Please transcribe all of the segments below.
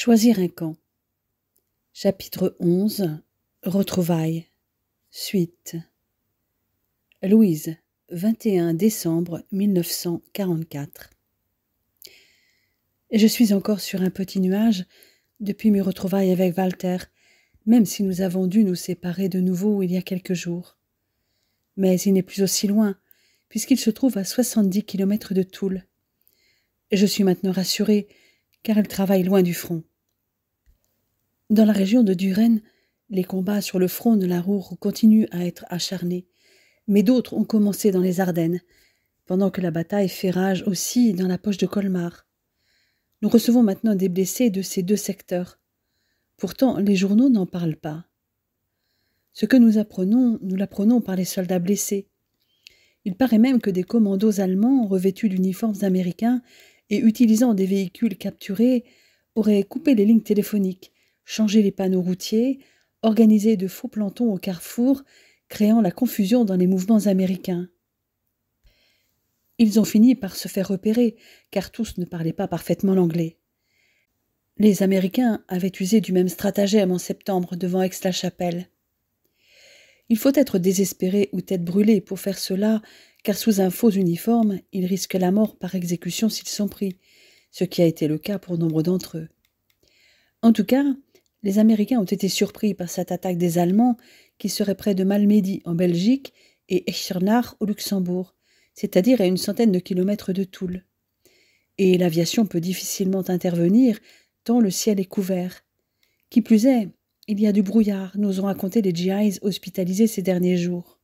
Choisir un camp. Chapitre 11. Retrouvailles. Suite. Louise, 21 décembre 1944. Je suis encore sur un petit nuage depuis mes retrouvailles avec Walter, même si nous avons dû nous séparer de nouveau il y a quelques jours. Mais il n'est plus aussi loin, puisqu'il se trouve à 70 kilomètres de Toul. Je suis maintenant rassurée, car elle travaille loin du front. Dans la région de Duren, les combats sur le front de la Ruhr continuent à être acharnés, mais d'autres ont commencé dans les Ardennes, pendant que la bataille fait rage aussi dans la poche de Colmar. Nous recevons maintenant des blessés de ces deux secteurs. Pourtant, les journaux n'en parlent pas. Ce que nous l'apprenons par les soldats blessés. Il paraît même que des commandos allemands revêtus d'uniformes américains et utilisant des véhicules capturés auraient coupé les lignes téléphoniques, changé les panneaux routiers, organisé de faux plantons au carrefour, créant la confusion dans les mouvements américains. Ils ont fini par se faire repérer, car tous ne parlaient pas parfaitement l'anglais. Les Américains avaient usé du même stratagème en septembre devant Aix-la-Chapelle. Il faut être désespéré ou tête brûlée pour faire cela, car sous un faux uniforme, ils risquent la mort par exécution s'ils sont pris, ce qui a été le cas pour nombre d'entre eux. En tout cas, les Américains ont été surpris par cette attaque des Allemands qui serait près de Malmedy en Belgique et Echternach au Luxembourg, c'est-à-dire à une centaine de kilomètres de Toul. Et l'aviation peut difficilement intervenir tant le ciel est couvert. Qui plus est, il y a du brouillard, nous ont raconté les GIs hospitalisés ces derniers jours.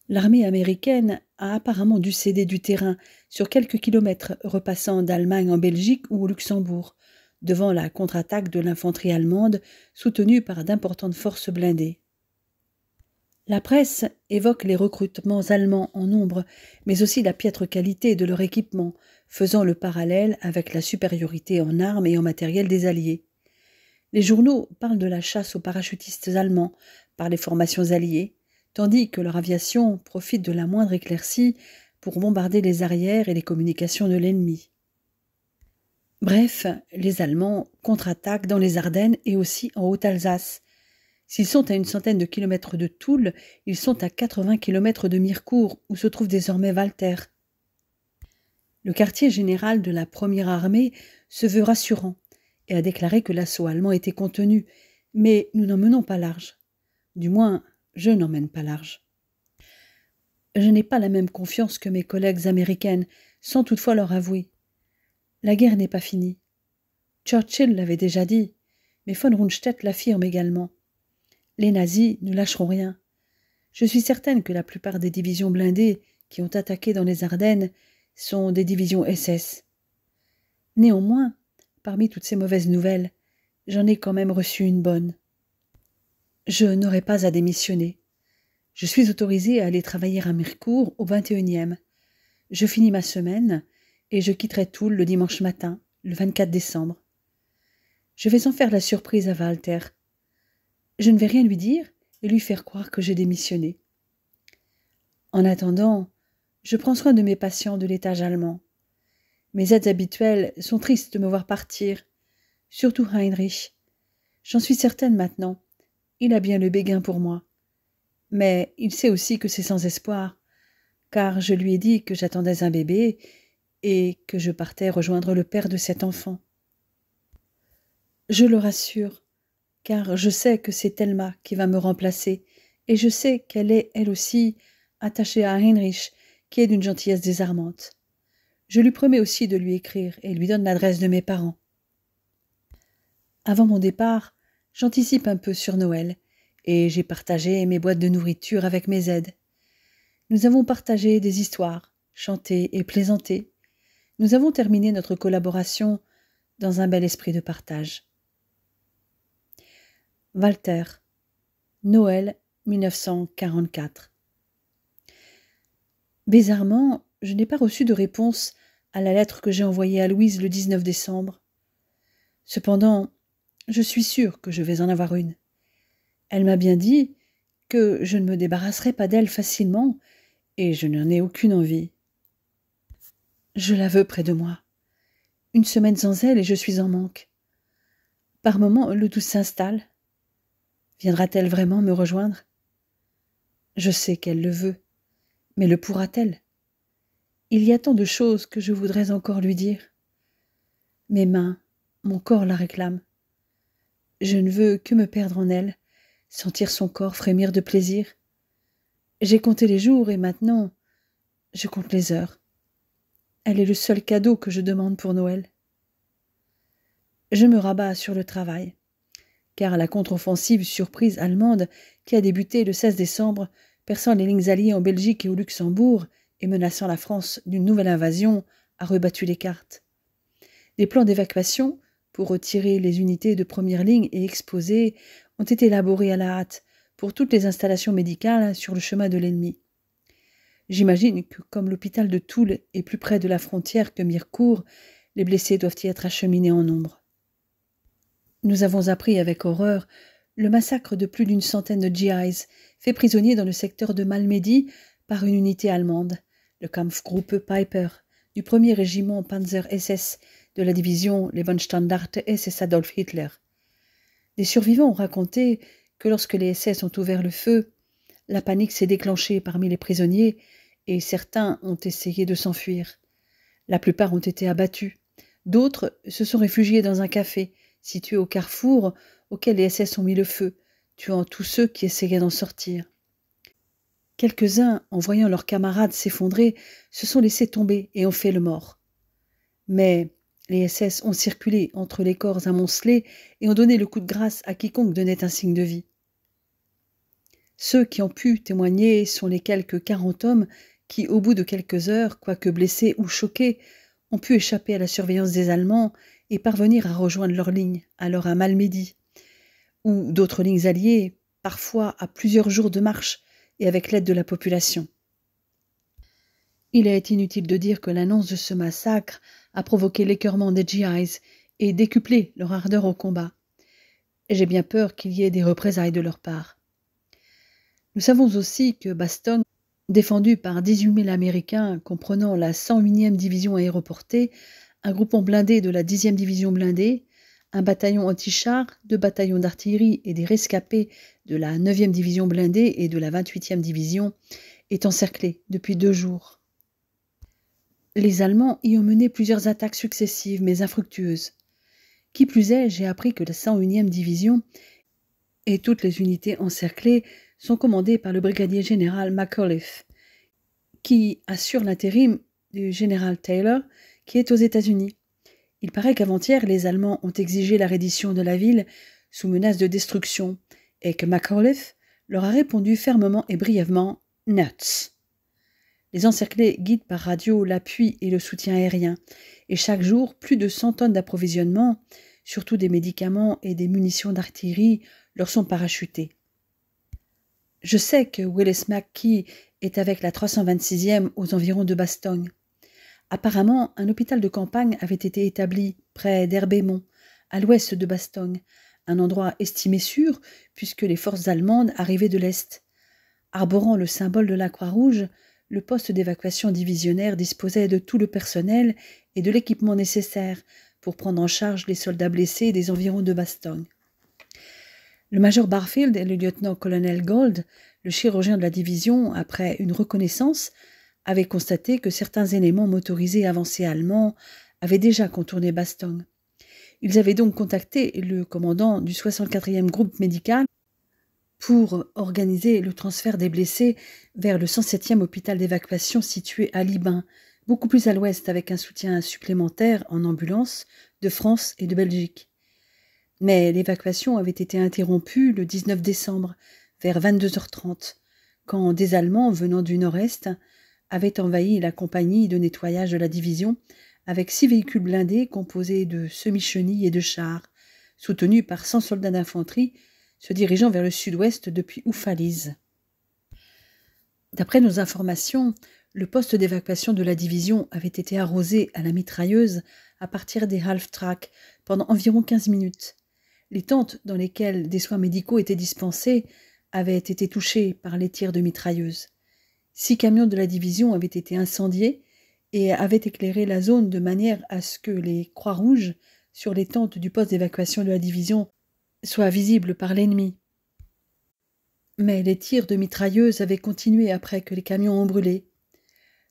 L'armée américaine a apparemment dû céder du terrain sur quelques kilomètres repassant d'Allemagne en Belgique ou au Luxembourg, devant la contre-attaque de l'infanterie allemande soutenue par d'importantes forces blindées. La presse évoque les recrutements allemands en nombre, mais aussi la piètre qualité de leur équipement, faisant le parallèle avec la supériorité en armes et en matériel des Alliés. Les journaux parlent de la chasse aux parachutistes allemands par les formations alliées, tandis que leur aviation profite de la moindre éclaircie pour bombarder les arrières et les communications de l'ennemi. Bref, les Allemands contre-attaquent dans les Ardennes et aussi en Haute-Alsace. S'ils sont à une centaine de kilomètres de Toul, ils sont à 80 kilomètres de Mirecourt, où se trouve désormais Walter. Le quartier général de la première armée se veut rassurant et a déclaré que l'assaut allemand était contenu, mais nous n'en menons pas large. Du moins, je n'en mène pas large. Je n'ai pas la même confiance que mes collègues américaines, sans toutefois leur avouer. La guerre n'est pas finie. Churchill l'avait déjà dit, mais von Rundstedt l'affirme également. Les nazis ne lâcheront rien. Je suis certaine que la plupart des divisions blindées qui ont attaqué dans les Ardennes sont des divisions SS. Néanmoins, parmi toutes ces mauvaises nouvelles, j'en ai quand même reçu une bonne. Je n'aurai pas à démissionner. Je suis autorisée à aller travailler à Mirecourt au 21e. Je finis ma semaine et je quitterai Toul le dimanche matin, le 24 décembre. Je vais en faire la surprise à Walter. Je ne vais rien lui dire et lui faire croire que j'ai démissionné. En attendant, je prends soin de mes patients de l'étage allemand. Mes aides habituelles sont tristes de me voir partir, surtout Heinrich. J'en suis certaine maintenant. Il a bien le béguin pour moi. Mais il sait aussi que c'est sans espoir, car je lui ai dit que j'attendais un bébé et que je partais rejoindre le père de cet enfant. Je le rassure, car je sais que c'est Thelma qui va me remplacer, et je sais qu'elle est, elle aussi, attachée à Heinrich, qui est d'une gentillesse désarmante. Je lui promets aussi de lui écrire et lui donne l'adresse de mes parents. Avant mon départ, j'anticipe un peu sur Noël, et j'ai partagé mes boîtes de nourriture avec mes aides. Nous avons partagé des histoires, chanté et plaisanté. Nous avons terminé notre collaboration dans un bel esprit de partage. Walter, Noël 1944. Bizarrement, je n'ai pas reçu de réponse à la lettre que j'ai envoyée à Louise le 19 décembre. Cependant, je suis sûre que je vais en avoir une. Elle m'a bien dit que je ne me débarrasserai pas d'elle facilement et je n'en ai aucune envie. Je la veux près de moi. Une semaine sans elle et je suis en manque. Par moments, le doute s'installe. Viendra-t-elle vraiment me rejoindre? Je sais qu'elle le veut, mais le pourra-t-elle? Il y a tant de choses que je voudrais encore lui dire. Mes mains, mon corps la réclament. Je ne veux que me perdre en elle, sentir son corps frémir de plaisir. J'ai compté les jours et maintenant, je compte les heures. Elle est le seul cadeau que je demande pour Noël. Je me rabats sur le travail, car la contre-offensive surprise allemande qui a débuté le 16 décembre, perçant les lignes alliées en Belgique et au Luxembourg et menaçant la France d'une nouvelle invasion, a rebattu les cartes. Des plans d'évacuation pour retirer les unités de première ligne et exposées ont été élaborés à la hâte pour toutes les installations médicales sur le chemin de l'ennemi. J'imagine que, comme l'hôpital de Toul est plus près de la frontière que Mirecourt, les blessés doivent y être acheminés en nombre. Nous avons appris avec horreur le massacre de plus d'une centaine de GIs, faits prisonniers dans le secteur de Malmedy par une unité allemande, le Kampfgruppe Piper, du 1er régiment Panzer-SS de la division Lebensstandarte SS Adolf Hitler. Des survivants ont raconté que lorsque les SS ont ouvert le feu, la panique s'est déclenchée parmi les prisonniers et certains ont essayé de s'enfuir. La plupart ont été abattus. D'autres se sont réfugiés dans un café situé au carrefour auquel les SS ont mis le feu, tuant tous ceux qui essayaient d'en sortir. Quelques-uns, en voyant leurs camarades s'effondrer, se sont laissés tomber et ont fait le mort. Mais les SS ont circulé entre les corps amoncelés et ont donné le coup de grâce à quiconque donnait un signe de vie. Ceux qui ont pu témoigner sont les quelques 40 hommes qui, au bout de quelques heures, quoique blessés ou choqués, ont pu échapper à la surveillance des Allemands et parvenir à rejoindre leur ligne, alors à Malmedy, ou d'autres lignes alliées, parfois à plusieurs jours de marche et avec l'aide de la population. Il est inutile de dire que l'annonce de ce massacre a provoqué l'écœurement des GIs et décuplé leur ardeur au combat. Et j'ai bien peur qu'il y ait des représailles de leur part. Nous savons aussi que Bastogne, défendu par 18 000 Américains comprenant la 101e division aéroportée, un groupement blindé de la 10e division blindée, un bataillon anti-char, 2 bataillons d'artillerie et des rescapés de la 9e division blindée et de la 28e division, est encerclé depuis 2 jours. Les Allemands y ont mené plusieurs attaques successives mais infructueuses. Qui plus est, j'ai appris que la 101e division et toutes les unités encerclées sont commandées par le brigadier général McAuliffe, qui assure l'intérim du général Taylor, qui est aux États-Unis. Il paraît qu'avant-hier, les Allemands ont exigé la reddition de la ville sous menace de destruction, et que McAuliffe leur a répondu fermement et brièvement « Nuts ». Les encerclés guident par radio l'appui et le soutien aérien, et chaque jour, plus de 100 tonnes d'approvisionnement, surtout des médicaments et des munitions d'artillerie, leur sont parachutées. Je sais que Willis McKee est avec la 326e aux environs de Bastogne. Apparemment, un hôpital de campagne avait été établi près d'Herbémont, à l'ouest de Bastogne, un endroit estimé sûr puisque les forces allemandes arrivaient de l'est. Arborant le symbole de la Croix-Rouge, le poste d'évacuation divisionnaire disposait de tout le personnel et de l'équipement nécessaire pour prendre en charge les soldats blessés des environs de Bastogne. Le major Barfield et le lieutenant-colonel Gold, le chirurgien de la division, après une reconnaissance, avaient constaté que certains éléments motorisés avancés allemands avaient déjà contourné Bastogne. Ils avaient donc contacté le commandant du 64e groupe médical pour organiser le transfert des blessés vers le 107e hôpital d'évacuation situé à Libin, beaucoup plus à l'ouest avec un soutien supplémentaire en ambulance de France et de Belgique. Mais l'évacuation avait été interrompue le 19 décembre, vers 22h30, quand des Allemands venant du nord-est avaient envahi la compagnie de nettoyage de la division avec 6 véhicules blindés composés de semi-chenilles et de chars, soutenus par 100 soldats d'infanterie se dirigeant vers le sud-ouest depuis Oufalise. D'après nos informations, le poste d'évacuation de la division avait été arrosé à la mitrailleuse à partir des half-tracks pendant environ 15 minutes. Les tentes dans lesquelles des soins médicaux étaient dispensés avaient été touchées par les tirs de mitrailleuses. 6 camions de la division avaient été incendiés et avaient éclairé la zone de manière à ce que les Croix-Rouges sur les tentes du poste d'évacuation de la division soient visibles par l'ennemi. Mais les tirs de mitrailleuses avaient continué après que les camions ont brûlé.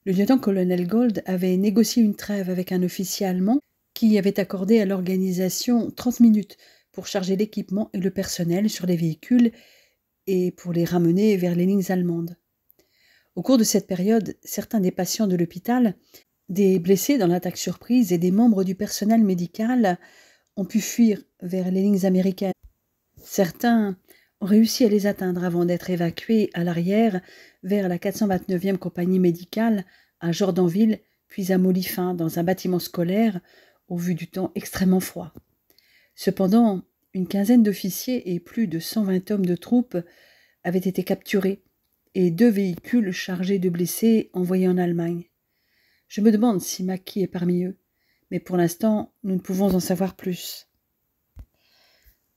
Le lieutenant-colonel Gold avait négocié une trêve avec un officier allemand qui avait accordé à l'organisation 30 minutes pour charger l'équipement et le personnel sur les véhicules et pour les ramener vers les lignes allemandes. Au cours de cette période, certains des patients de l'hôpital, des blessés dans l'attaque surprise et des membres du personnel médical ont pu fuir vers les lignes américaines. Certains ont réussi à les atteindre avant d'être évacués à l'arrière vers la 429e compagnie médicale à Jordanville, puis à Molifin, dans un bâtiment scolaire, au vu du temps extrêmement froid. Cependant, une quinzaine d'officiers et plus de 120 hommes de troupes avaient été capturés et 2 véhicules chargés de blessés envoyés en Allemagne. Je me demande si Mackie est parmi eux, mais pour l'instant, nous ne pouvons en savoir plus.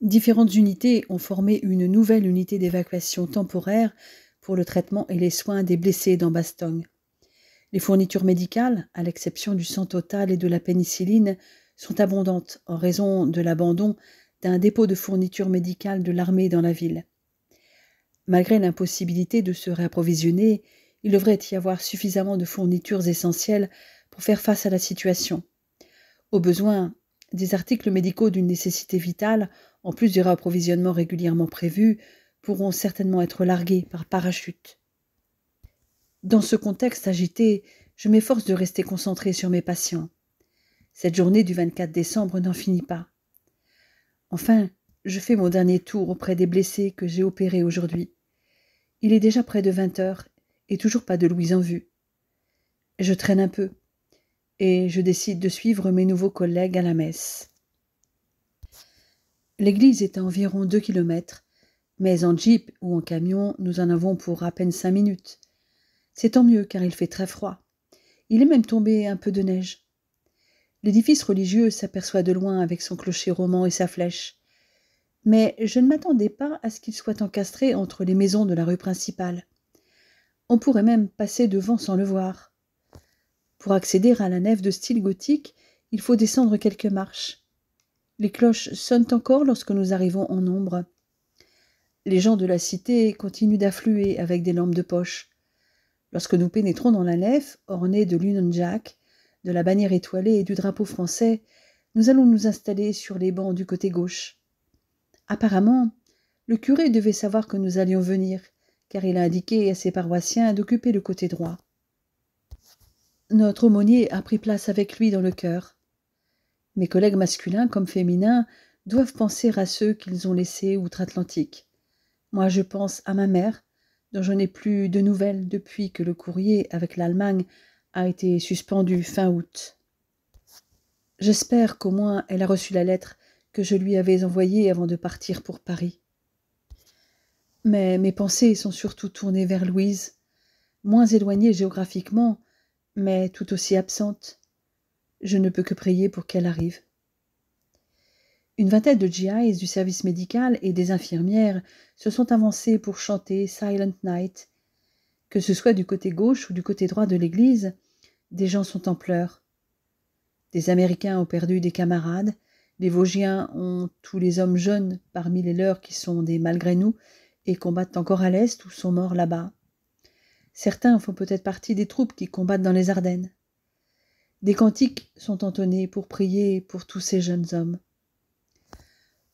Différentes unités ont formé une nouvelle unité d'évacuation temporaire pour le traitement et les soins des blessés dans Bastogne. Les fournitures médicales, à l'exception du sang total et de la pénicilline, sont abondantes en raison de l'abandon d'un dépôt de fournitures médicales de l'armée dans la ville. Malgré l'impossibilité de se réapprovisionner, il devrait y avoir suffisamment de fournitures essentielles pour faire face à la situation. Au besoin, des articles médicaux d'une nécessité vitale, en plus du réapprovisionnement régulièrement prévu, pourront certainement être largués par parachute. Dans ce contexte agité, je m'efforce de rester concentré sur mes patients. Cette journée du 24 décembre n'en finit pas. Enfin, je fais mon dernier tour auprès des blessés que j'ai opérés aujourd'hui. Il est déjà près de 20 heures et toujours pas de Louise en vue. Je traîne un peu et je décide de suivre mes nouveaux collègues à la messe. L'église est à environ 2 kilomètres, mais en jeep ou en camion, nous en avons pour à peine 5 minutes. C'est tant mieux car il fait très froid. Il est même tombé un peu de neige. L'édifice religieux s'aperçoit de loin avec son clocher roman et sa flèche. Mais je ne m'attendais pas à ce qu'il soit encastré entre les maisons de la rue principale. On pourrait même passer devant sans le voir. Pour accéder à la nef de style gothique, il faut descendre quelques marches. Les cloches sonnent encore lorsque nous arrivons en nombre. Les gens de la cité continuent d'affluer avec des lampes de poche. Lorsque nous pénétrons dans la nef, ornée de l'Union Jack, de la bannière étoilée et du drapeau français, nous allons nous installer sur les bancs du côté gauche. Apparemment, le curé devait savoir que nous allions venir, car il a indiqué à ses paroissiens d'occuper le côté droit. Notre aumônier a pris place avec lui dans le chœur. Mes collègues masculins comme féminins doivent penser à ceux qu'ils ont laissés outre-Atlantique. Moi, je pense à ma mère, dont je n'ai plus de nouvelles depuis que le courrier avec l'Allemagne a été suspendu fin août. J'espère qu'au moins elle a reçu la lettre que je lui avais envoyée avant de partir pour Paris. Mais mes pensées sont surtout tournées vers Louise, moins éloignée géographiquement, mais tout aussi absente. Je ne peux que prier pour qu'elle arrive. Une vingtaine de GIs du service médical et des infirmières se sont avancés pour chanter Silent Night. Que ce soit du côté gauche ou du côté droit de l'église, des gens sont en pleurs. Des Américains ont perdu des camarades, les Vosgiens ont tous les hommes jeunes parmi les leurs qui sont des malgré nous et combattent encore à l'Est ou sont morts là-bas. Certains font peut-être partie des troupes qui combattent dans les Ardennes. Des cantiques sont entonnés pour prier pour tous ces jeunes hommes.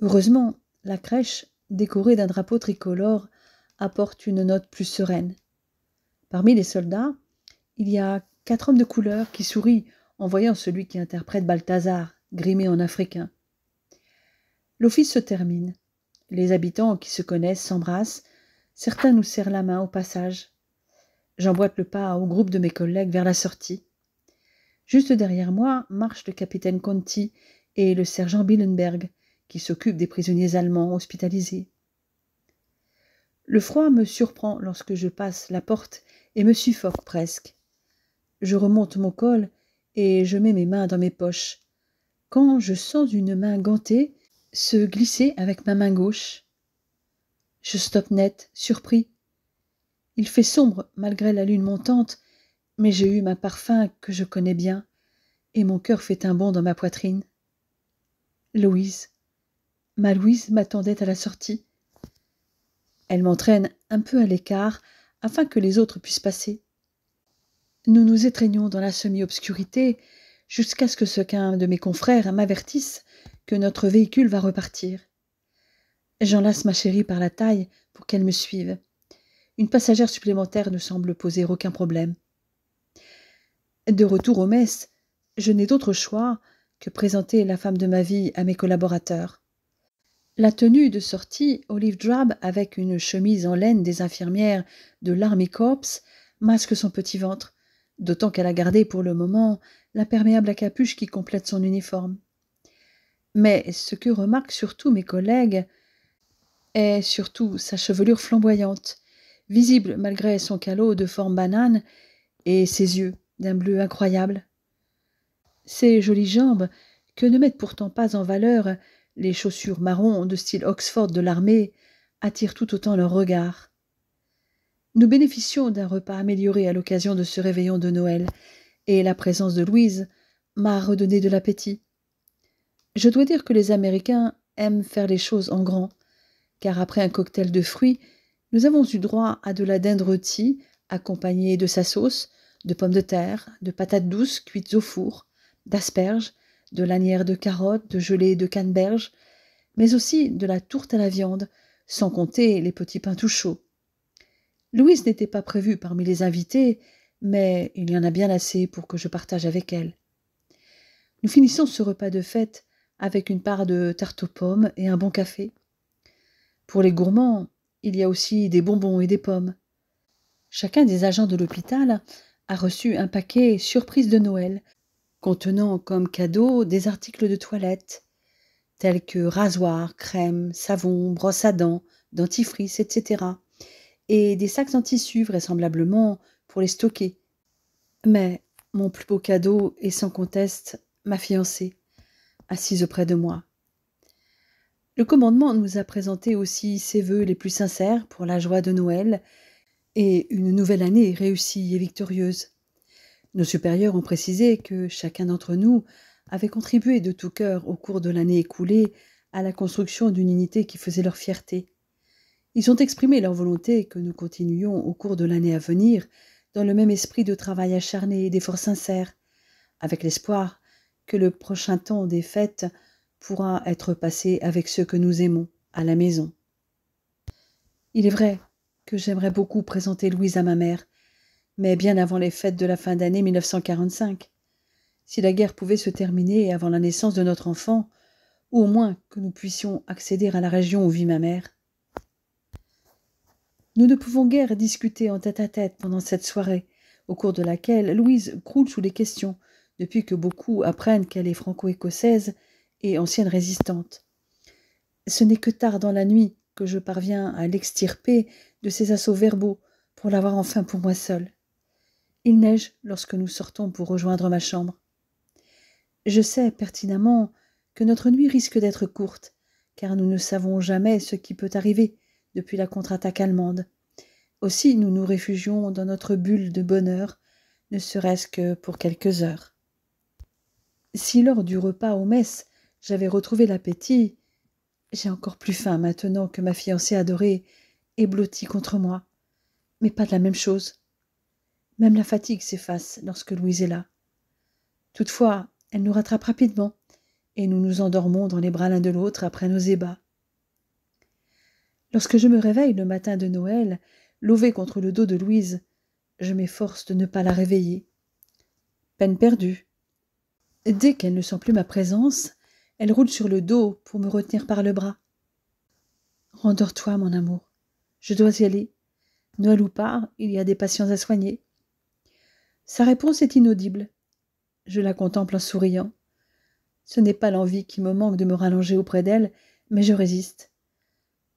Heureusement, la crèche, décorée d'un drapeau tricolore, apporte une note plus sereine. Parmi les soldats, il y a 4 hommes de couleur qui sourient en voyant celui qui interprète Balthazar, grimé en africain. L'office se termine. Les habitants qui se connaissent s'embrassent. Certains nous serrent la main au passage. J'emboîte le pas au groupe de mes collègues vers la sortie. Juste derrière moi marche le capitaine Conti et le sergent Billenberg, qui s'occupent des prisonniers allemands hospitalisés. Le froid me surprend lorsque je passe la porte et me suffoque presque. Je remonte mon col et je mets mes mains dans mes poches, quand je sens une main gantée se glisser avec ma main gauche. Je stoppe net, surpris. Il fait sombre malgré la lune montante, mais j'ai eu ma parfum que je connais bien, et mon cœur fait un bond dans ma poitrine. Louise, ma Louise m'attendait à la sortie. Elle m'entraîne un peu à l'écart afin que les autres puissent passer. Nous nous étreignons dans la semi-obscurité jusqu'à ce que qu'un de mes confrères m'avertisse que notre véhicule va repartir. J'enlace ma chérie par la taille pour qu'elle me suive. Une passagère supplémentaire ne semble poser aucun problème. De retour aux messes, je n'ai d'autre choix que présenter la femme de ma vie à mes collaborateurs. La tenue de sortie olive drab avec une chemise en laine des infirmières de l'Army Corps masque son petit ventre, d'autant qu'elle a gardé pour le moment l'imperméable à capuche qui complète son uniforme. Mais ce que remarquent surtout mes collègues est surtout sa chevelure flamboyante, visible malgré son calot de forme banane, et ses yeux d'un bleu incroyable. Ses jolies jambes, que ne mettent pourtant pas en valeur les chaussures marron de style Oxford de l'armée, attirent tout autant leur regard. Nous bénéficions d'un repas amélioré à l'occasion de ce réveillon de Noël, et la présence de Louise m'a redonné de l'appétit. Je dois dire que les Américains aiment faire les choses en grand, car après un cocktail de fruits, nous avons eu droit à de la dinde rôtie, accompagnée de sa sauce, de pommes de terre, de patates douces cuites au four, d'asperges, de lanières de carottes, de gelée de canneberge, mais aussi de la tourte à la viande, sans compter les petits pains tout chauds. Louise n'était pas prévue parmi les invités, mais il y en a bien assez pour que je partage avec elle. Nous finissons ce repas de fête avec une part de tarte aux pommes et un bon café. Pour les gourmands, il y a aussi des bonbons et des pommes. Chacun des agents de l'hôpital a reçu un paquet surprise de Noël, contenant comme cadeau des articles de toilette, tels que rasoirs, crème, savon, brosse à dents, dentifrice, etc., et des sacs en tissu, vraisemblablement, pour les stocker. Mais mon plus beau cadeau est sans conteste ma fiancée, assise auprès de moi. Le commandement nous a présenté aussi ses vœux les plus sincères pour la joie de Noël et une nouvelle année réussie et victorieuse. Nos supérieurs ont précisé que chacun d'entre nous avait contribué de tout cœur au cours de l'année écoulée à la construction d'une unité qui faisait leur fierté. Ils ont exprimé leur volonté que nous continuions au cours de l'année à venir dans le même esprit de travail acharné et d'efforts sincères, avec l'espoir que le prochain temps des fêtes pourra être passé avec ceux que nous aimons à la maison. Il est vrai que j'aimerais beaucoup présenter Louise à ma mère, mais bien avant les fêtes de la fin d'année 1945. Si la guerre pouvait se terminer avant la naissance de notre enfant, ou au moins que nous puissions accéder à la région où vit ma mère. Nous ne pouvons guère discuter en tête-à-tête pendant cette soirée, au cours de laquelle Louise croule sous les questions, depuis que beaucoup apprennent qu'elle est franco-écossaise et ancienne résistante. Ce n'est que tard dans la nuit que je parviens à l'extirper de ses assauts verbaux pour l'avoir enfin pour moi seule. Il neige lorsque nous sortons pour rejoindre ma chambre. Je sais pertinemment que notre nuit risque d'être courte, car nous ne savons jamais ce qui peut arriver depuis la contre-attaque allemande. Aussi nous nous réfugions dans notre bulle de bonheur, ne serait-ce que pour quelques heures. Si lors du repas aux messes j'avais retrouvé l'appétit, j'ai encore plus faim maintenant que ma fiancée adorée est blottie contre moi. Mais pas de la même chose. Même la fatigue s'efface lorsque Louise est là. Toutefois, elle nous rattrape rapidement, et nous nous endormons dans les bras l'un de l'autre après nos ébats. Lorsque je me réveille le matin de Noël, lové contre le dos de Louise, je m'efforce de ne pas la réveiller. Peine perdue. Dès qu'elle ne sent plus ma présence, elle roule sur le dos pour me retenir par le bras. « Rendors-toi, mon amour. Je dois y aller. Noël ou pas, il y a des patients à soigner. » Sa réponse est inaudible. Je la contemple en souriant. Ce n'est pas l'envie qui me manque de me rallonger auprès d'elle, mais je résiste.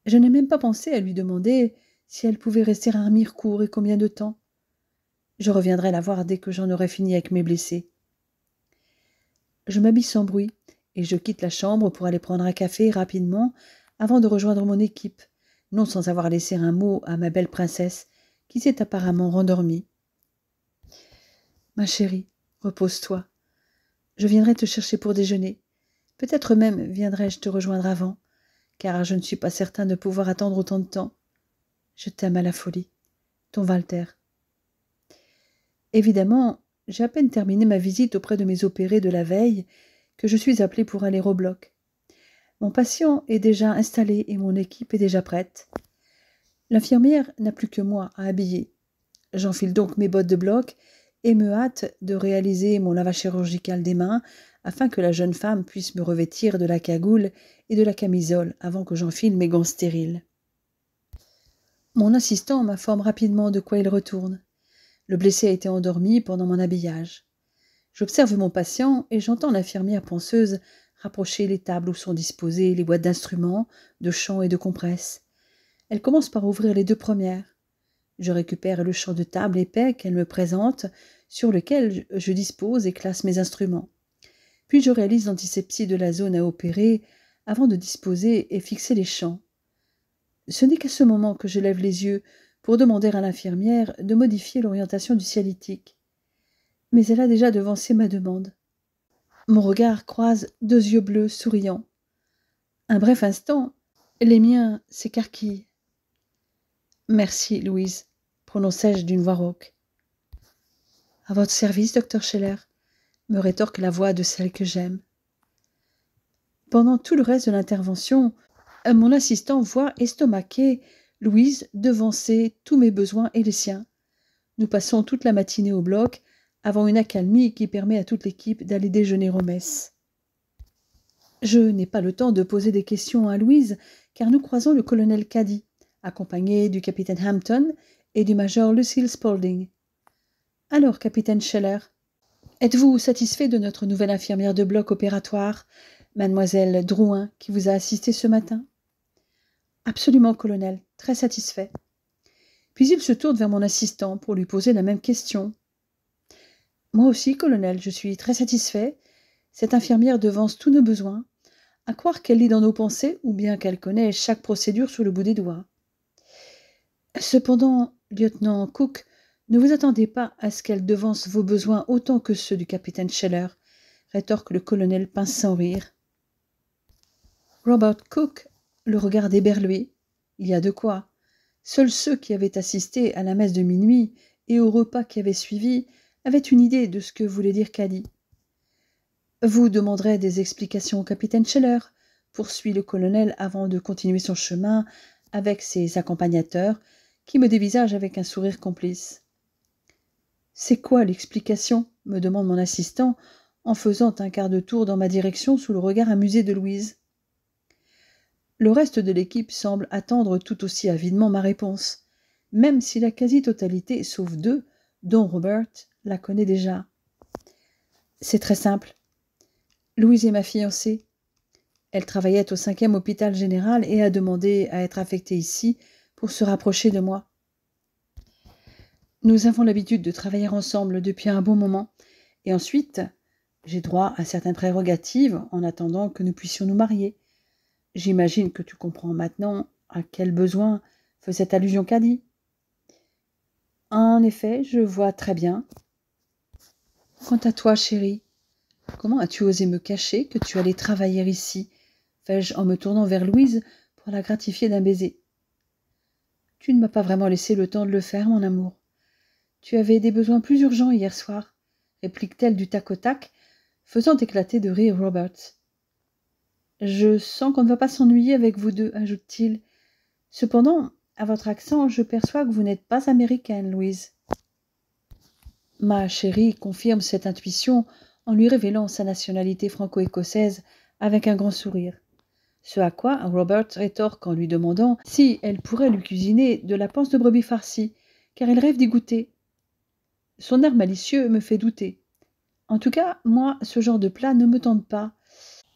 Je n'ai même pas pensé à lui demander si elle pouvait rester à Mirecourt et combien de temps. Je reviendrai la voir dès que j'en aurai fini avec mes blessés. Je m'habille sans bruit et je quitte la chambre pour aller prendre un café rapidement avant de rejoindre mon équipe, non sans avoir laissé un mot à ma belle princesse qui s'est apparemment rendormie. « Ma chérie, repose-toi. Je viendrai te chercher pour déjeuner. Peut-être même viendrai-je te rejoindre avant, car je ne suis pas certain de pouvoir attendre autant de temps. Je t'aime à la folie. Ton Walter. Évidemment, j'ai à peine terminé ma visite auprès de mes opérés de la veille que je suis appelée pour aller au bloc. Mon patient est déjà installé et mon équipe est déjà prête. L'infirmière n'a plus que moi à habiller. J'enfile donc mes bottes de bloc et me hâte de réaliser mon lavage chirurgical des mains afin que la jeune femme puisse me revêtir de la cagoule et de la camisole avant que j'enfile mes gants stériles. Mon assistant m'informe rapidement de quoi il retourne. Le blessé a été endormi pendant mon habillage. J'observe mon patient et j'entends l'infirmière penseuse rapprocher les tables où sont disposées les boîtes d'instruments, de chant et de compresses. Elle commence par ouvrir les 2 premières. Je récupère le champ de table épais qu'elle me présente, sur lequel je dispose et classe mes instruments. Puis je réalise l'antisepsie de la zone à opérer avant de disposer et fixer les champs. Ce n'est qu'à ce moment que je lève les yeux pour demander à l'infirmière de modifier l'orientation du cialytique. Mais elle a déjà devancé ma demande. Mon regard croise 2 yeux bleus souriants. Un bref instant, les miens s'écarquillent. « Merci, Louise », prononçai-je d'une voix rauque. « À votre service, docteur Scheller », me rétorque la voix de celle que j'aime. Pendant tout le reste de l'intervention, mon assistant voit estomaquer Louise devancer tous mes besoins et les siens. Nous passons toute la matinée au bloc, avant une accalmie qui permet à toute l'équipe d'aller déjeuner aux messes. Je n'ai pas le temps de poser des questions à Louise, car nous croisons le colonel Caddy, accompagné du capitaine Hampton et du major Lucille Spaulding. « Alors, capitaine Scheller, êtes-vous satisfait de notre nouvelle infirmière de bloc opératoire, mademoiselle Drouin, qui vous a assisté ce matin ?»« Absolument, colonel, très satisfait. » Puis il se tourne vers mon assistant pour lui poser la même question. « Moi aussi, colonel, je suis très satisfait. Cette infirmière devance tous nos besoins, à croire qu'elle lit dans nos pensées ou bien qu'elle connaît chaque procédure sur le bout des doigts. Cependant, lieutenant Cook, ne vous attendez pas à ce qu'elle devance vos besoins autant que ceux du capitaine Scheller, rétorque le colonel pince sans rire. Robert Cook le regardait éberlué. Il y a de quoi. Seuls ceux qui avaient assisté à la messe de minuit et au repas qui avait suivi avaient une idée de ce que voulait dire Caddy. Vous demanderez des explications au capitaine Scheller, poursuit le colonel avant de continuer son chemin avec ses accompagnateurs, qui me dévisagent avec un sourire complice. « C'est quoi l'explication » me demande mon assistant, en faisant un quart de tour dans ma direction sous le regard amusé de Louise. Le reste de l'équipe semble attendre tout aussi avidement ma réponse, même si la quasi-totalité, sauf 2, dont Robert, la connaît déjà. C'est très simple. Louise est ma fiancée. Elle travaillait au 5e hôpital général et a demandé à être affectée ici pour se rapprocher de moi. Nous avons l'habitude de travailler ensemble depuis un bon moment, et ensuite, j'ai droit à certaines prérogatives en attendant que nous puissions nous marier. J'imagine que tu comprends maintenant à quel besoin faisait allusion Caddy. En effet, je vois très bien. Quant à toi, chérie, comment as-tu osé me cacher que tu allais travailler ici, fais-je en me tournant vers Louise pour la gratifier d'un baiser. Tu ne m'as pas vraiment laissé le temps de le faire, mon amour. Tu avais des besoins plus urgents hier soir, réplique-t-elle du tac au tac, faisant éclater de rire Robert. Je sens qu'on ne va pas s'ennuyer avec vous deux, ajoute-t-il. Cependant, à votre accent, je perçois que vous n'êtes pas américaine, Louise. Ma chérie confirme cette intuition en lui révélant sa nationalité franco-écossaise avec un grand sourire. Ce à quoi Robert rétorque en lui demandant si elle pourrait lui cuisiner de la panse de brebis farcie, car il rêve d'y goûter. Son air malicieux me fait douter. En tout cas, moi, ce genre de plat ne me tente pas.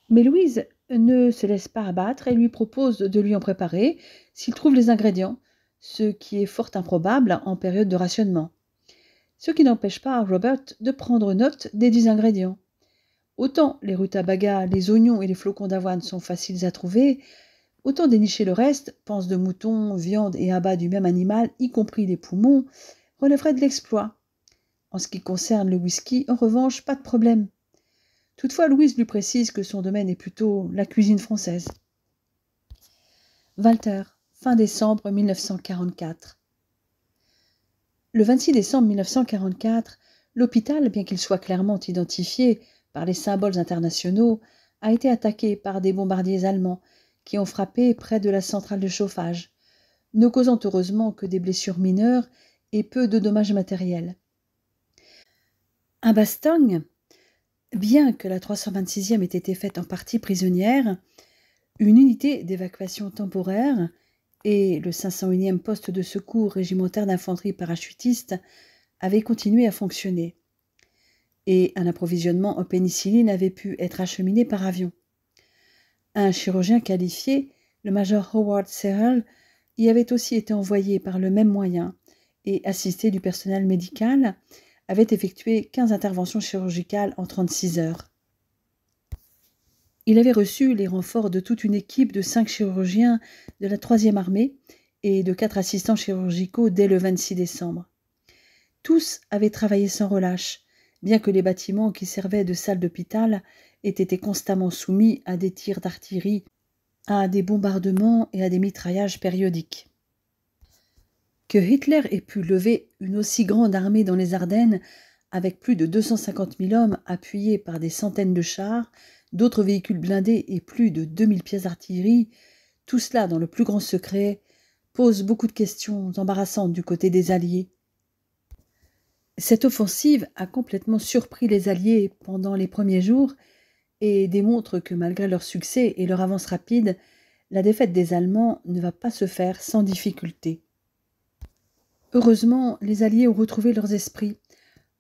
Mais Louise ne se laisse pas abattre et lui propose de lui en préparer s'il trouve les ingrédients, ce qui est fort improbable en période de rationnement. Ce qui n'empêche pas Robert de prendre note des 10 ingrédients. Autant les rutabagas, les oignons et les flocons d'avoine sont faciles à trouver, autant dénicher le reste, panse de mouton, viande et abats du même animal, y compris les poumons, relèverait de l'exploit. En ce qui concerne le whisky, en revanche, pas de problème. Toutefois, Louise lui précise que son domaine est plutôt la cuisine française. Walter, fin décembre 1944. Le 26 décembre 1944, l'hôpital, bien qu'il soit clairement identifié par les symboles internationaux, a été attaqué par des bombardiers allemands qui ont frappé près de la centrale de chauffage, ne causant heureusement que des blessures mineures et peu de dommages matériels. À Bastogne, bien que la 326e ait été faite en partie prisonnière, une unité d'évacuation temporaire et le 501e poste de secours régimentaire d'infanterie parachutiste avaient continué à fonctionner, et un approvisionnement en pénicilline avait pu être acheminé par avion. Un chirurgien qualifié, le major Howard Searle, y avait aussi été envoyé par le même moyen et, assisté du personnel médical, avait effectué 15 interventions chirurgicales en 36 heures. Il avait reçu les renforts de toute une équipe de 5 chirurgiens de la 3e armée et de 4 assistants chirurgicaux dès le 26 décembre. Tous avaient travaillé sans relâche, bien que les bâtiments qui servaient de salle d'hôpital aient été constamment soumis à des tirs d'artillerie, à des bombardements et à des mitraillages périodiques. Que Hitler ait pu lever une aussi grande armée dans les Ardennes, avec plus de 250 000 hommes appuyés par des centaines de chars, d'autres véhicules blindés et plus de 2000 pièces d'artillerie, tout cela dans le plus grand secret, pose beaucoup de questions embarrassantes du côté des Alliés. Cette offensive a complètement surpris les Alliés pendant les premiers jours et démontre que malgré leur succès et leur avance rapide, la défaite des Allemands ne va pas se faire sans difficulté. Heureusement, les Alliés ont retrouvé leurs esprits.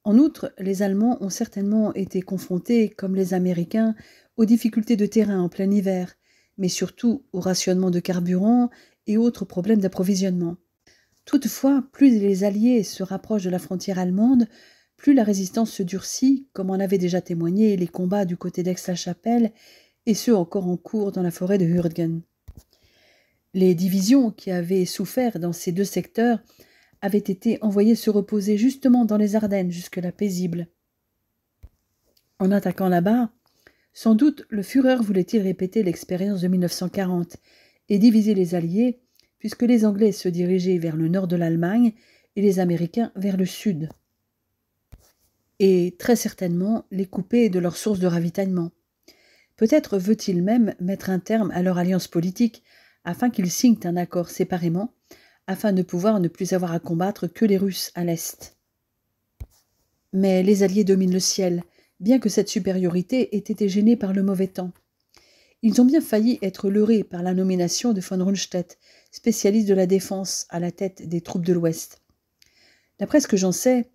En outre, les Allemands ont certainement été confrontés, comme les Américains, aux difficultés de terrain en plein hiver, mais surtout au rationnement de carburant et autres problèmes d'approvisionnement. Toutefois, plus les Alliés se rapprochent de la frontière allemande, plus la résistance se durcit, comme en avaient déjà témoigné les combats du côté d'Aix-la-Chapelle, et ceux encore en cours dans la forêt de Hürtgen. Les divisions qui avaient souffert dans ces deux secteurs avaient été envoyées se reposer justement dans les Ardennes, jusque-là paisibles. En attaquant là-bas, sans doute le Führer voulait-il répéter l'expérience de 1940 et diviser les Alliés, puisque les Anglais se dirigeaient vers le nord de l'Allemagne et les Américains vers le sud. Et très certainement les couper de leur source de ravitaillement. Peut-être veut-il même mettre un terme à leur alliance politique afin qu'ils signent un accord séparément, afin de pouvoir ne plus avoir à combattre que les Russes à l'Est. Mais les Alliés dominent le ciel, bien que cette supériorité ait été gênée par le mauvais temps. Ils ont bien failli être leurrés par la nomination de von Rundstedt, spécialiste de la défense à la tête des troupes de l'Ouest. D'après ce que j'en sais,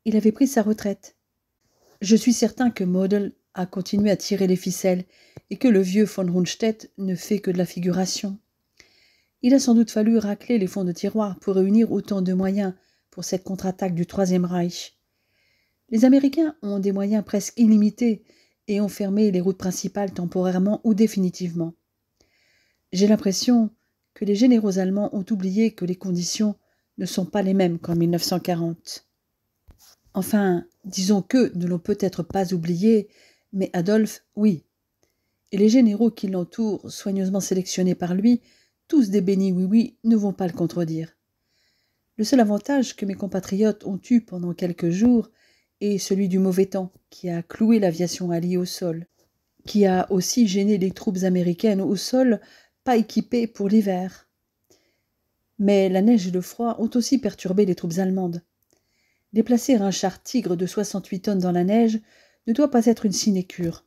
il avait pris sa retraite. Je suis certain que Model a continué à tirer les ficelles et que le vieux von Rundstedt ne fait que de la figuration. Il a sans doute fallu racler les fonds de tiroir pour réunir autant de moyens pour cette contre-attaque du Troisième Reich. Les Américains ont des moyens presque illimités et ont fermé les routes principales temporairement ou définitivement. J'ai l'impression que les généraux allemands ont oublié que les conditions ne sont pas les mêmes qu'en 1940. Enfin, disons qu'eux ne l'ont peut-être pas oublié, mais Adolphe, oui. Et les généraux qui l'entourent, soigneusement sélectionnés par lui, tous des bénis oui-oui, ne vont pas le contredire. Le seul avantage que mes compatriotes ont eu pendant quelques jours est celui du mauvais temps qui a cloué l'aviation alliée au sol, qui a aussi gêné les troupes américaines au sol, pas équipées pour l'hiver. Mais la neige et le froid ont aussi perturbé les troupes allemandes. Déplacer un char Tigre de 68 tonnes dans la neige ne doit pas être une sinécure.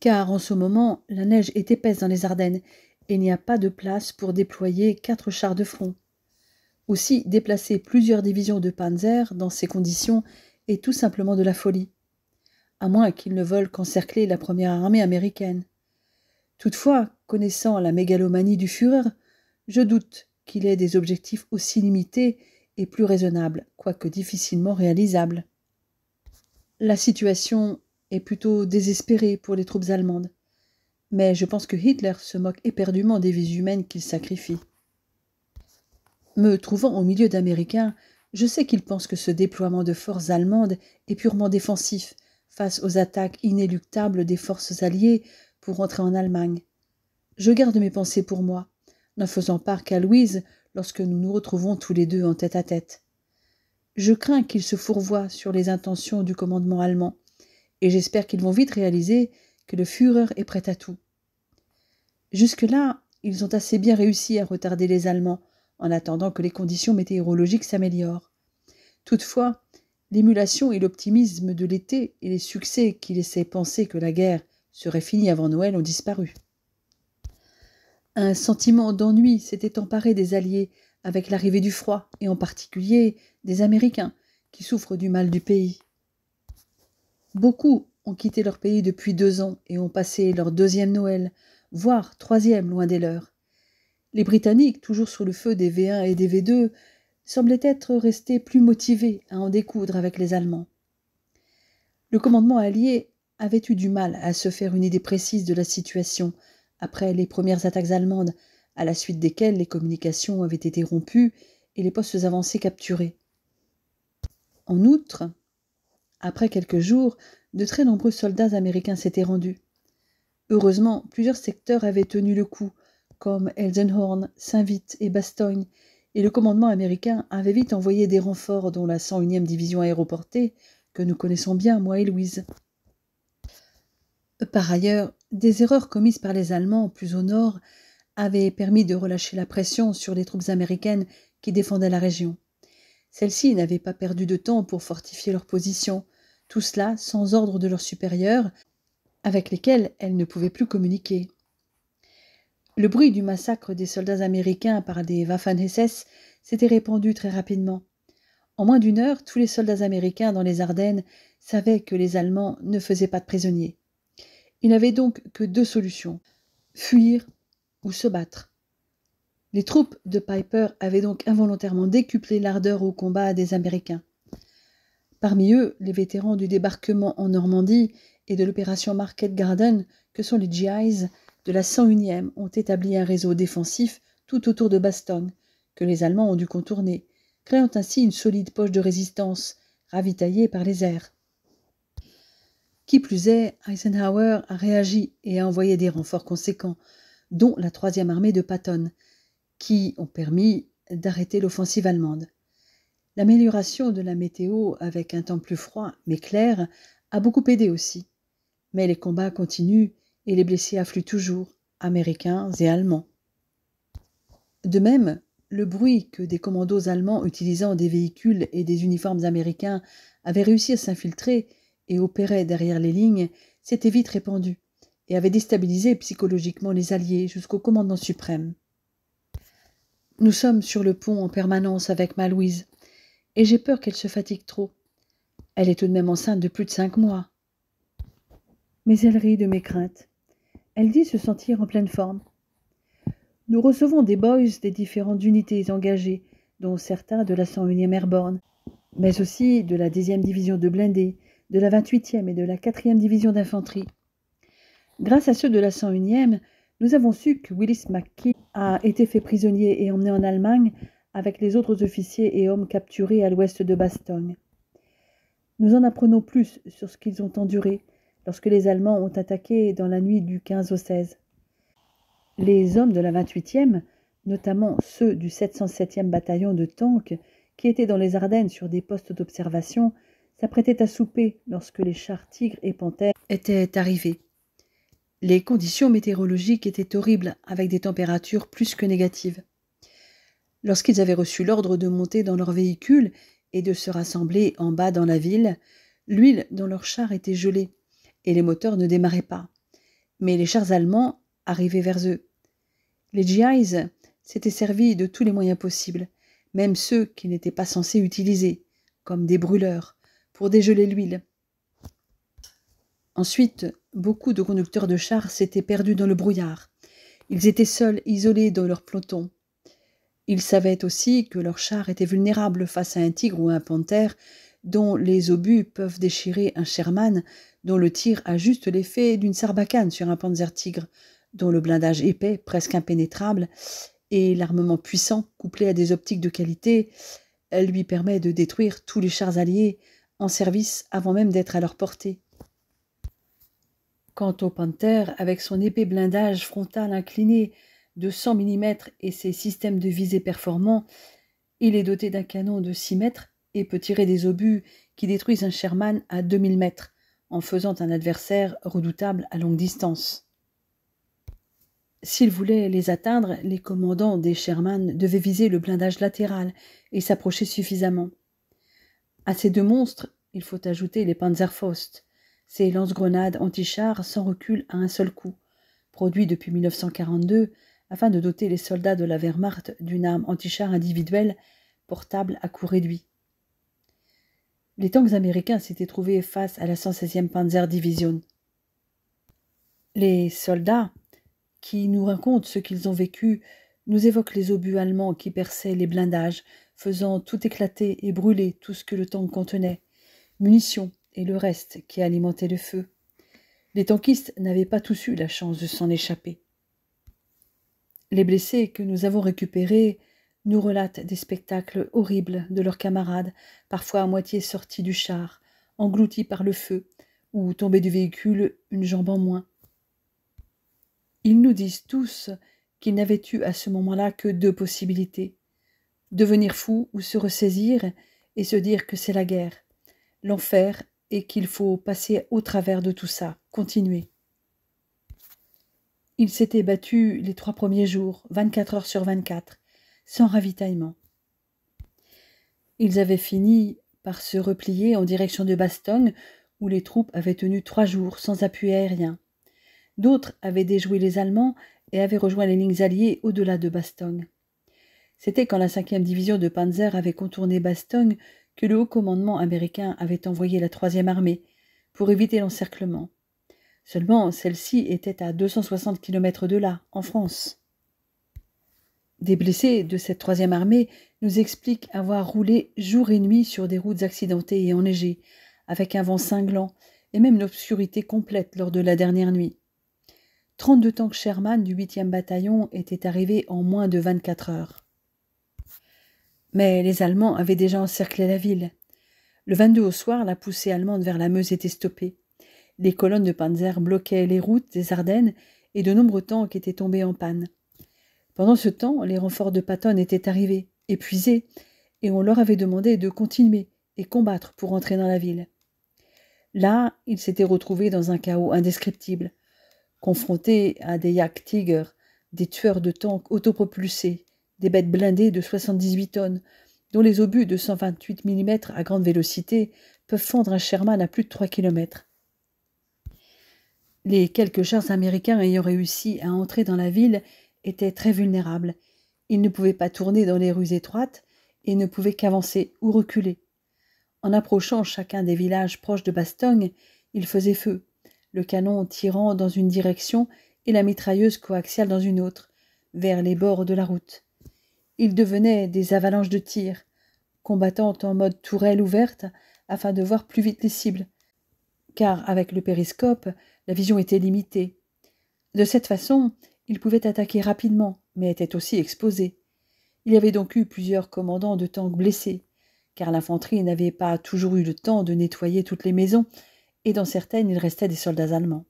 Car en ce moment, la neige est épaisse dans les Ardennes et il n'y a pas de place pour déployer 4 chars de front. Aussi, déplacer plusieurs divisions de Panzer dans ces conditions est tout simplement de la folie, à moins qu'ils ne veulent qu'encercler la première armée américaine. Toutefois, connaissant la mégalomanie du Führer, je doute qu'il ait des objectifs aussi limités et plus raisonnables, quoique difficilement réalisables. La situation est plutôt désespérée pour les troupes allemandes. Mais je pense que Hitler se moque éperdument des vies humaines qu'il sacrifie. Me trouvant au milieu d'Américains, je sais qu'il pense que ce déploiement de forces allemandes est purement défensif, face aux attaques inéluctables des forces alliées pour entrer en Allemagne. Je garde mes pensées pour moi, n'en faisant part qu'à Louise lorsque nous nous retrouvons tous les deux en tête-à-tête. Je crains qu'ils se fourvoient sur les intentions du commandement allemand, et j'espère qu'ils vont vite réaliser que le Führer est prêt à tout. Jusque-là, ils ont assez bien réussi à retarder les Allemands, en attendant que les conditions météorologiques s'améliorent. Toutefois, l'émulation et l'optimisme de l'été et les succès qui laissaient penser que la guerre serait finie avant Noël ont disparu. Un sentiment d'ennui s'était emparé des Alliés avec l'arrivée du froid, et en particulier des Américains, qui souffrent du mal du pays. Beaucoup ont quitté leur pays depuis 2 ans et ont passé leur 2e Noël, voire 3e loin des leurs. Les Britanniques, toujours sous le feu des V1 et des V2, semblaient être restés plus motivés à en découdre avec les Allemands. Le commandement allié avait eu du mal à se faire une idée précise de la situation après les premières attaques allemandes, à la suite desquelles les communications avaient été rompues et les postes avancés capturés. En outre, après quelques jours, de très nombreux soldats américains s'étaient rendus. Heureusement, plusieurs secteurs avaient tenu le coup, comme Elsenhorn, Saint-Vith et Bastogne, et le commandement américain avait vite envoyé des renforts, dont la 101e division aéroportée, que nous connaissons bien, moi et Louise. Par ailleurs, des erreurs commises par les Allemands, plus au nord, avaient permis de relâcher la pression sur les troupes américaines qui défendaient la région. Celles-ci n'avaient pas perdu de temps pour fortifier leur position, tout cela sans ordre de leurs supérieurs, avec lesquels elles ne pouvaient plus communiquer. Le bruit du massacre des soldats américains par des Waffen-SS s'était répandu très rapidement. En moins d'1 heure, tous les soldats américains dans les Ardennes savaient que les Allemands ne faisaient pas de prisonniers. Il n'avait donc que 2 solutions, fuir ou se battre. Les troupes de Piper avaient donc involontairement décuplé l'ardeur au combat des Américains. Parmi eux, les vétérans du débarquement en Normandie et de l'opération Market Garden, que sont les GIs de la 101e, ont établi un réseau défensif tout autour de Bastogne, que les Allemands ont dû contourner, créant ainsi une solide poche de résistance, ravitaillée par les airs. Qui plus est, Eisenhower a réagi et a envoyé des renforts conséquents, dont la 3e armée de Patton, qui ont permis d'arrêter l'offensive allemande. L'amélioration de la météo avec un temps plus froid mais clair a beaucoup aidé aussi. Mais les combats continuent et les blessés affluent toujours, Américains et Allemands. De même, le bruit que des commandos allemands utilisant des véhicules et des uniformes américains avaient réussi à s'infiltrer et opéraient derrière les lignes s'était vite répandu et avait déstabilisé psychologiquement les Alliés jusqu'au commandant suprême. Nous sommes sur le pont en permanence avec ma Louise, et j'ai peur qu'elle se fatigue trop. Elle est tout de même enceinte de plus de 5 mois. Mais elle rit de mes craintes. Elle dit se sentir en pleine forme. Nous recevons des boys des différentes unités engagées, dont certains de la 101e Airborne, mais aussi de la 10e division de blindés, de la 28e et de la 4e division d'infanterie. Grâce à ceux de la 101e, nous avons su que Willis McKee a été fait prisonnier et emmené en Allemagne avec les autres officiers et hommes capturés à l'ouest de Bastogne. Nous en apprenons plus sur ce qu'ils ont enduré lorsque les Allemands ont attaqué dans la nuit du 15 au 16. Les hommes de la 28e, notamment ceux du 707e bataillon de tanks, qui étaient dans les Ardennes sur des postes d'observation, s'apprêtaient à souper lorsque les chars Tigre et Panthère étaient arrivés. Les conditions météorologiques étaient horribles, avec des températures plus que négatives. Lorsqu'ils avaient reçu l'ordre de monter dans leur véhicule et de se rassembler en bas dans la ville, l'huile dans leurs chars était gelée et les moteurs ne démarraient pas. Mais les chars allemands arrivaient vers eux. Les GIs s'étaient servis de tous les moyens possibles, même ceux qu'ils n'étaient pas censés utiliser, comme des brûleurs, pour dégeler l'huile. Ensuite, beaucoup de conducteurs de chars s'étaient perdus dans le brouillard. Ils étaient seuls, isolés dans leur peloton. Ils savaient aussi que leurs chars étaient vulnérables face à un tigre ou un panthère, dont les obus peuvent déchirer un Sherman, dont le tir a juste l'effet d'une sarbacane sur un Panzer Tigre, dont le blindage épais, presque impénétrable, et l'armement puissant, couplé à des optiques de qualité, lui permet de détruire tous les chars alliés en service avant même d'être à leur portée. Quant au Panther, avec son épais blindage frontal incliné de 100 mm et ses systèmes de visée performants, il est doté d'un canon de 6 mètres et peut tirer des obus qui détruisent un Sherman à 2000 mètres, en faisant un adversaire redoutable à longue distance. S'ils voulaient les atteindre, les commandants des Sherman devaient viser le blindage latéral et s'approcher suffisamment. À ces deux monstres, il faut ajouter les Panzerfaust, ces lance-grenades anti-chars sans recul à un seul coup, produits depuis 1942 afin de doter les soldats de la Wehrmacht d'une arme anti-char individuelle portable à coût réduit. Les tanks américains s'étaient trouvés face à la 116e Panzer Division. Les soldats qui nous racontent ce qu'ils ont vécu nous évoquent les obus allemands qui perçaient les blindages, faisant tout éclater et brûler tout ce que le tank contenait, munitions et le reste qui alimentait le feu. Les tankistes n'avaient pas tous eu la chance de s'en échapper. Les blessés que nous avons récupérés nous relatent des spectacles horribles de leurs camarades, parfois à moitié sortis du char, engloutis par le feu, ou tombés du véhicule une jambe en moins. Ils nous disent tous qu'ils n'avaient eu à ce moment-là que deux possibilités, devenir fous ou se ressaisir et se dire que c'est la guerre, l'enfer et qu'il faut passer au travers de tout ça, continuer. Ils s'étaient battus les 3 premiers jours, 24 heures sur 24, sans ravitaillement. Ils avaient fini par se replier en direction de Bastogne, où les troupes avaient tenu 3 jours sans appui aérien. D'autres avaient déjoué les Allemands et avaient rejoint les lignes alliées au-delà de Bastogne. C'était quand la 5e division de Panzer avait contourné Bastogne que le haut commandement américain avait envoyé la 3e armée pour éviter l'encerclement. Seulement, celle-ci était à 260 km de là, en France. Des blessés de cette 3e armée nous expliquent avoir roulé jour et nuit sur des routes accidentées et enneigées, avec un vent cinglant et même une obscurité complète lors de la dernière nuit. 32 tanks Sherman du 8e bataillon étaient arrivés en moins de 24 heures. Mais les Allemands avaient déjà encerclé la ville. Le 22 au soir, la poussée allemande vers la Meuse était stoppée. Les colonnes de Panzer bloquaient les routes des Ardennes et de nombreux tanks étaient tombés en panne. Pendant ce temps, les renforts de Patton étaient arrivés, épuisés, et on leur avait demandé de continuer et combattre pour entrer dans la ville. Là, ils s'étaient retrouvés dans un chaos indescriptible, confrontés à des Yak Tiger, des tueurs de tanks autopropulsés, des bêtes blindées de 78 tonnes, dont les obus de 128 mm à grande vélocité peuvent fendre un Sherman à plus de 3 km. Les quelques chars américains ayant réussi à entrer dans la ville étaient très vulnérables. Ils ne pouvaient pas tourner dans les rues étroites et ne pouvaient qu'avancer ou reculer. En approchant chacun des villages proches de Bastogne, ils faisaient feu, le canon tirant dans une direction et la mitrailleuse coaxiale dans une autre, vers les bords de la route. Ils devenaient des avalanches de tirs, combattant en mode tourelle ouverte afin de voir plus vite les cibles, car avec le périscope, la vision était limitée. De cette façon, ils pouvaient attaquer rapidement, mais étaient aussi exposés. Il y avait donc eu plusieurs commandants de tanks blessés, car l'infanterie n'avait pas toujours eu le temps de nettoyer toutes les maisons, et dans certaines il restait des soldats allemands.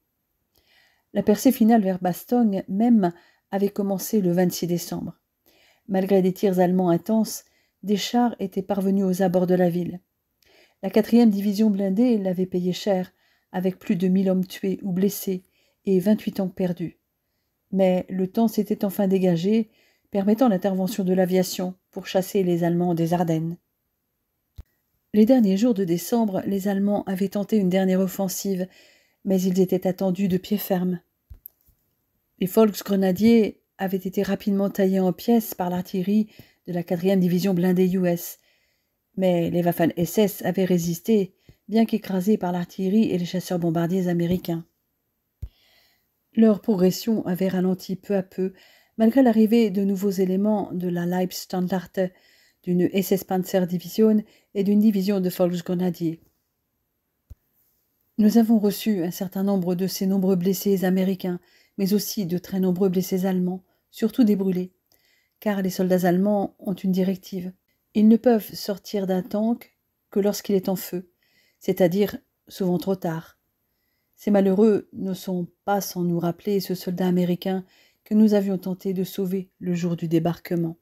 La percée finale vers Bastogne même avait commencé le 26 décembre. Malgré des tirs allemands intenses, des chars étaient parvenus aux abords de la ville. La 4e division blindée l'avait payé cher, avec plus de 1000 hommes tués ou blessés et 28 tanks perdus. Mais le temps s'était enfin dégagé, permettant l'intervention de l'aviation pour chasser les Allemands des Ardennes. Les derniers jours de décembre, les Allemands avaient tenté une dernière offensive, mais ils étaient attendus de pied ferme. Les Volksgrenadiers avaient été rapidement taillés en pièces par l'artillerie de la 4e division blindée US, mais les Waffen-SS avaient résisté, bien qu'écrasés par l'artillerie et les chasseurs bombardiers américains. Leur progression avait ralenti peu à peu, malgré l'arrivée de nouveaux éléments de la Leibstandarte, d'une SS Panzer Division et d'une division de Volksgrenadiers. Nous avons reçu un certain nombre de ces nombreux blessés américains, mais aussi de très nombreux blessés allemands, surtout des brûlés, car les soldats allemands ont une directive. Ils ne peuvent sortir d'un tank que lorsqu'il est en feu, c'est-à-dire souvent trop tard. Ces malheureux ne sont pas sans nous rappeler ce soldat américain que nous avions tenté de sauver le jour du débarquement.